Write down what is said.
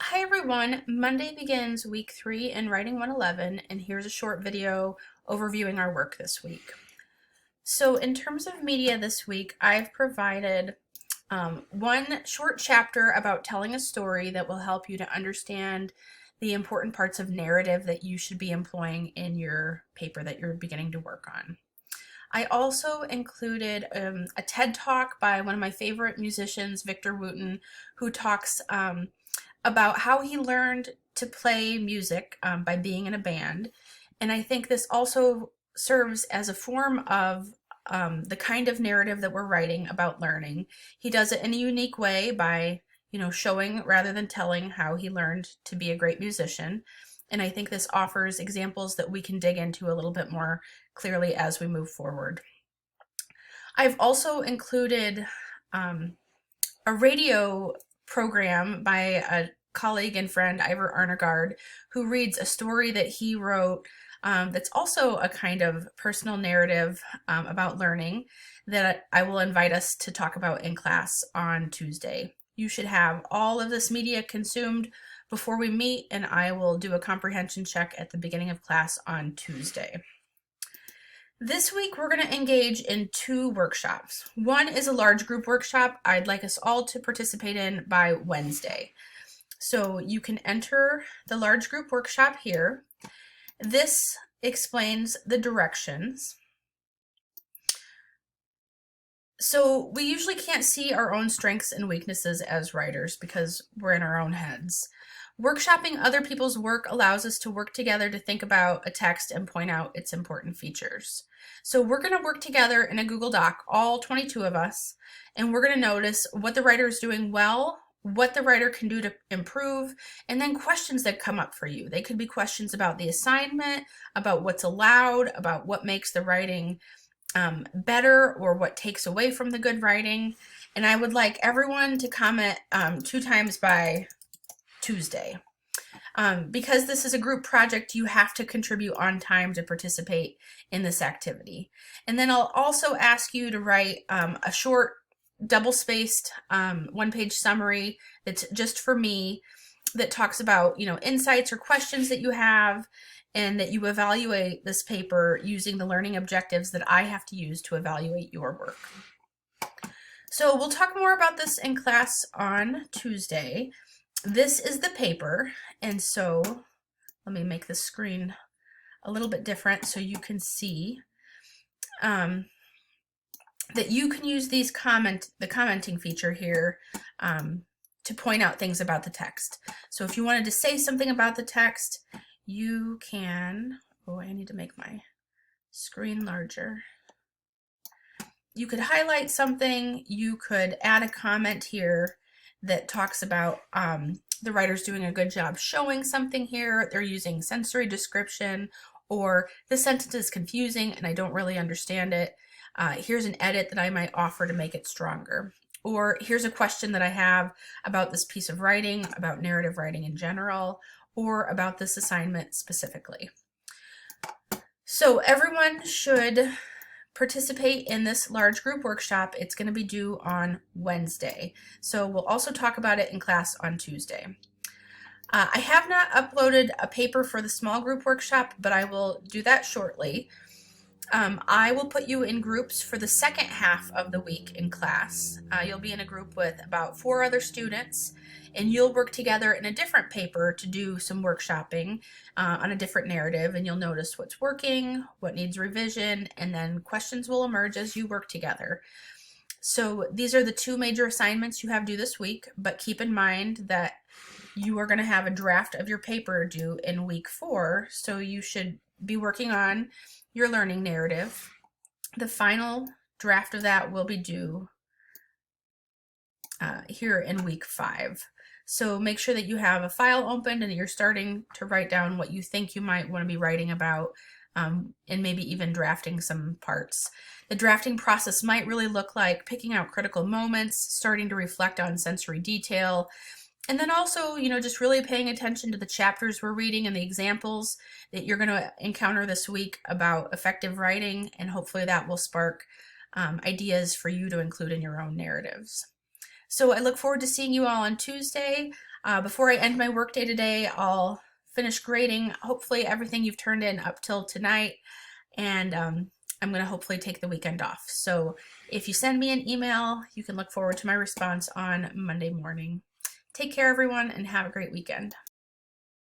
Hi everyone, Monday begins week 3 in Writing 111, and here's a short video overviewing our work this week. So in terms of media this week, I've provided one short chapter about telling a story that will help you to understand the important parts of narrative that you should be employing in your paper that you're beginning to work on. I also included a TED Talk by one of my favorite musicians, Wrtg, who talks about how he learned to play music by being in a band. And I think this also serves as a form of the kind of narrative that we're writing about learning. He does it in a unique way by, showing rather than telling how he learned to be a great musician. And I think this offers examples that we can dig into a little bit more clearly as we move forward. I've also included a radio program by a colleague and friend, Wrtg, who reads a story that he wrote that's also a kind of personal narrative about learning that I will invite us to talk about in class on Tuesday. You should have all of this media consumed before we meet, and I will do a comprehension check at the beginning of class on Tuesday. This week we're going to engage in 2 workshops. One is a large group workshop I'd like us all to participate in by Wednesday. So you can enter the large group workshop here. This explains the directions. So we usually can't see our own strengths and weaknesses as writers because we're in our own heads. Workshopping other people's work allows us to work together to think about a text and point out its important features. So we're going to work together in a Google Doc, all 22 of us, and we're going to notice what the writer is doing well, what the writer can do to improve, and then questions that come up for you. They could be questions about the assignment, about what's allowed, about what makes the writing better or what takes away from the good writing. And I would like everyone to comment 2 times by Tuesday. Because this is a group project, you have to contribute on time to participate in this activity. And then I'll also ask you to write a short double-spaced 1-page summary that's just for me that talks about, insights or questions that you have, and that you evaluate this paper using the learning objectives that I have to use to evaluate your work. So we'll talk more about this in class on Tuesday. This is the paper, and so let me make the screen a little bit different so you can see that you can use the commenting feature here to point out things about the text. So if you wanted to say something about the text, you can, I need to make my screen larger. You could highlight something, you could add a comment here that talks about the writer's doing a good job showing something here, they're using sensory description, or the sentence is confusing and I don't really understand it. Here's an edit that I might offer to make it stronger. Or here's a question that I have about this piece of writing, about narrative writing in general, or about this assignment specifically. So everyone should participate in this large group workshop. It's going to be due on Wednesday. So we'll also talk about it in class on Tuesday. I have not uploaded a paper for the small group workshop, but I will do that shortly. I will put you in groups for the second half of the week in class. You'll be in a group with about 4 other students, and you'll work together in a different paper to do some workshopping on a different narrative, and you'll notice what's working, what needs revision, and then questions will emerge as you work together. So these are the 2 major assignments you have due this week, but keep in mind that you are going to have a draft of your paper due in week 4, so you should be working on your learning narrative. The final draft of that will be due here in week 5. So make sure that you have a file opened and that you're starting to write down what you think you might want to be writing about, and maybe even drafting some parts. The drafting process might really look like picking out critical moments, starting to reflect on sensory detail, and then also, just really paying attention to the chapters we're reading and the examples that you're going to encounter this week about effective writing, and hopefully that will spark ideas for you to include in your own narratives. So I look forward to seeing you all on Tuesday. Before I end my workday today, I'll finish grading hopefully everything you've turned in up till tonight, and I'm going to hopefully take the weekend off. So if you send me an email, you can look forward to my response on Monday morning. Take care, everyone, and have a great weekend.